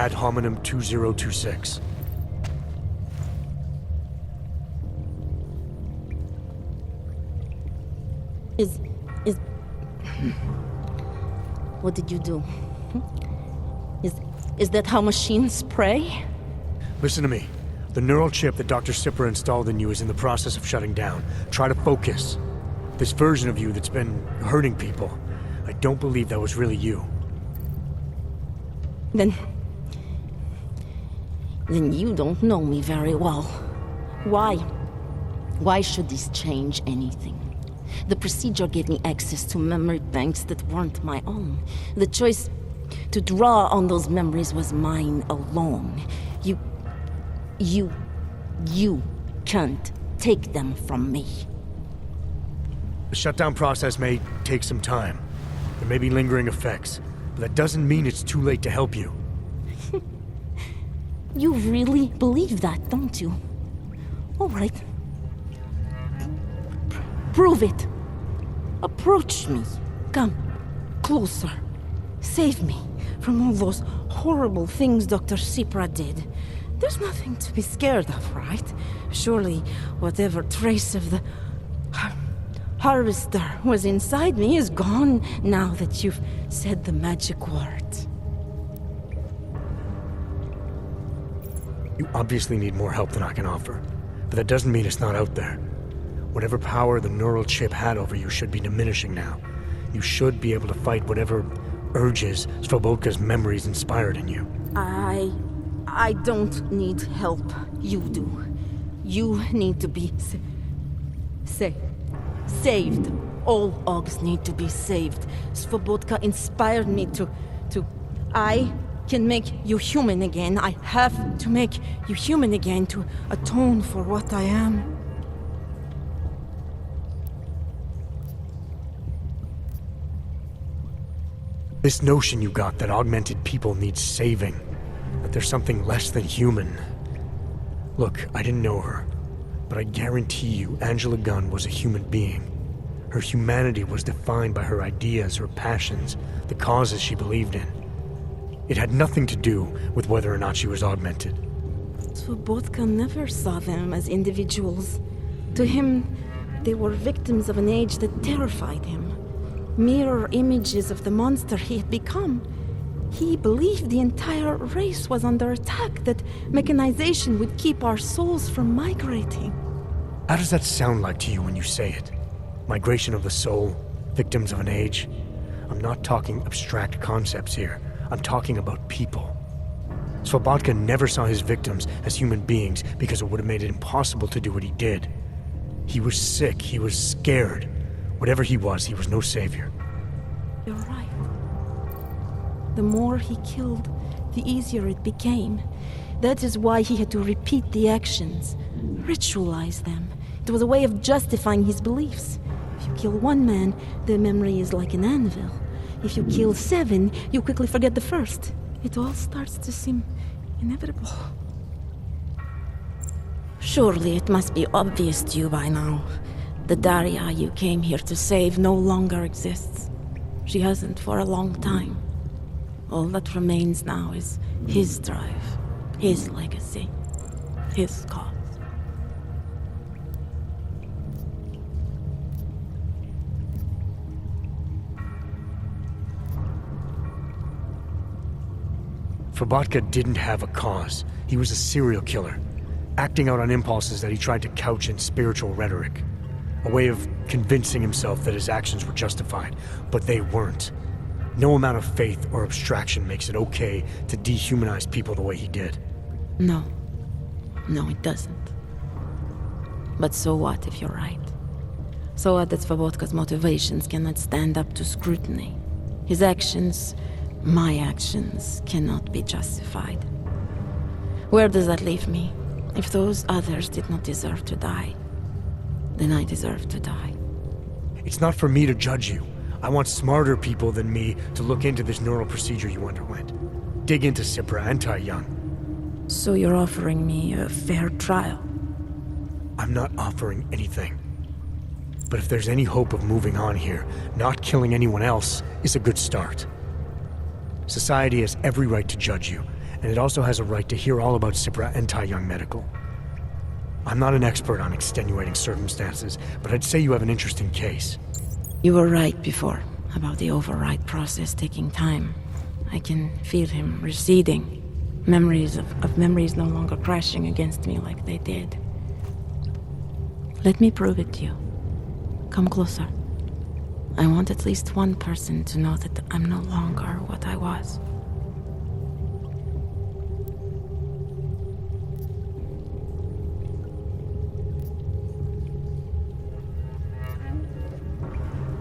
ad hominem 2026. Is... What did you do? Is that how machines pray? Listen to me. The neural chip that Dr. Sipra installed in you is in the process of shutting down. Try to focus. This version of you that's been hurting people, I don't believe that was really you. Then you don't know me very well. Why? Why should this change anything? The procedure gave me access to memory banks that weren't my own. The choice to draw on those memories was mine alone. You can't take them from me. The shutdown process may take some time. There may be lingering effects, but that doesn't mean it's too late to help you. You really believe that, don't you? All right. Prove it. Approach me. Come. Closer. Save me from all those horrible things Dr. Sipra did. There's nothing to be scared of, right? Surely whatever trace of the harvester was inside me is gone now that you've said the magic words. You obviously need more help than I can offer, but that doesn't mean it's not out there. Whatever power the neural chip had over you should be diminishing now. You should be able to fight whatever urges Svobodka's memories inspired in you. I don't need help. You do. You need to be saved. All Ogs need to be saved. Svobodka inspired me to... I can make you human again. I have to make you human again to atone for what I am. This notion you got that augmented people need saving, that there's something less than human. Look, I didn't know her, but I guarantee you Angela Gunn was a human being. Her humanity was defined by her ideas, her passions, the causes she believed in. It had nothing to do with whether or not she was augmented. Svobodka never saw them as individuals. To him, they were victims of an age that terrified him. Mirror images of the monster he had become. He believed the entire race was under attack, that mechanization would keep our souls from migrating. How does that sound like to you when you say it? Migration of the soul, victims of an age? I'm not talking abstract concepts here. I'm talking about people. Svobodka never saw his victims as human beings because it would have made it impossible to do what he did. He was sick, he was scared. Whatever he was no savior. You're right. The more he killed, the easier it became. That is why he had to repeat the actions, ritualize them. It was a way of justifying his beliefs. If you kill one man, the memory is like an anvil. If you kill 7, you quickly forget the first. It all starts to seem inevitable. Surely it must be obvious to you by now. The Daria you came here to save no longer exists. She hasn't for a long time. All that remains now is his drive, his legacy, his cause. Svobodka didn't have a cause. He was a serial killer, acting out on impulses that he tried to couch in spiritual rhetoric. A way of convincing himself that his actions were justified, but they weren't. No amount of faith or abstraction makes it okay to dehumanize people the way he did. No, it doesn't. But so what if you're right? So what that Svobodka's motivations cannot stand up to scrutiny? His actions, my actions, cannot be justified. Where does that leave me? If those others did not deserve to die, then I deserve to die. It's not for me to judge you. I want smarter people than me to look into this neural procedure you underwent. Dig into Sipra and Tai Young. So you're offering me a fair trial? I'm not offering anything. But if there's any hope of moving on here, not killing anyone else is a good start. Society has every right to judge you, and it also has a right to hear all about Cipra and Tai Young Medical. I'm not an expert on extenuating circumstances, but I'd say you have an interesting case. You were right before, about the override process taking time. I can feel him receding. Memories of memories no longer crashing against me like they did. Let me prove it to you. Come closer. I want at least one person to know that I'm no longer what I was.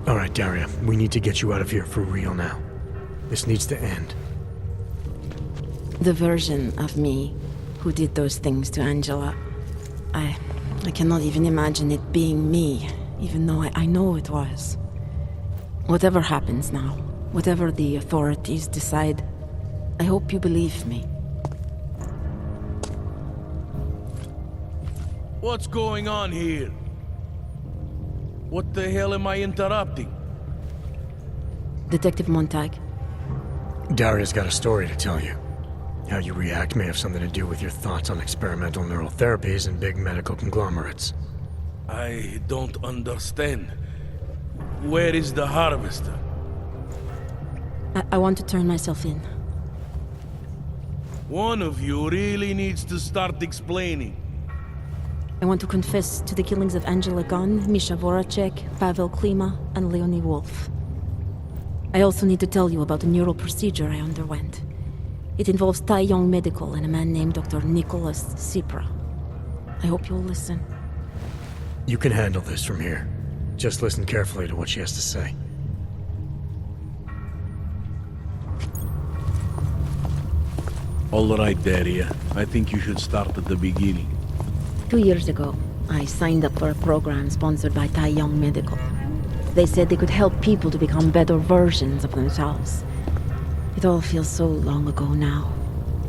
All right, Daria, we need to get you out of here for real now. This needs to end. The version of me who did those things to Angela, I cannot even imagine it being me, even though I know it was. Whatever happens now, whatever the authorities decide, I hope you believe me. What's going on here? What the hell am I interrupting? Detective Montag, Daria's got a story to tell you. How you react may have something to do with your thoughts on experimental neural therapies and big medical conglomerates. I don't understand. Where is the harvester? I want to turn myself in. One of you really needs to start explaining. I want to confess to the killings of Angela Gunn, Misha Voracek, Pavel Klima, and Leonie Wolf. I also need to tell you about a neural procedure I underwent. It involves Tai Young Medical and a man named Dr. Nicholas Cipra. I hope you'll listen. You can handle this from here. Just listen carefully to what she has to say. All right, Daria. I think you should start at the beginning. 2 years ago, I signed up for a program sponsored by Tai Young Medical. They said they could help people to become better versions of themselves. It all feels so long ago now.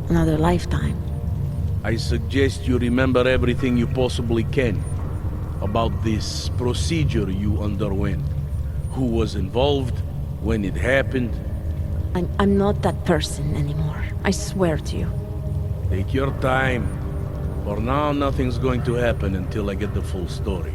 Another lifetime. I suggest you remember everything you possibly can about this procedure you underwent. Who was involved, when it happened. I'm not that person anymore. I swear to you. Take your time. For now, nothing's going to happen until I get the full story.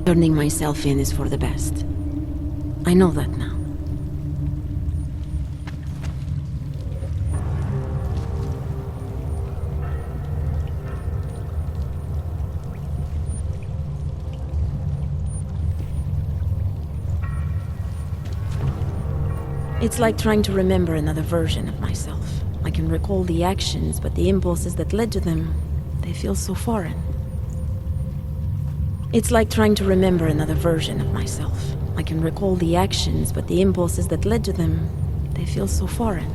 Turning myself in is for the best. I know that now. It's like trying to remember another version of myself. I can recall the actions, but the impulses that led to them, they feel so foreign. It's like trying to remember another version of myself. I can recall the actions, but the impulses that led to them, they feel so foreign.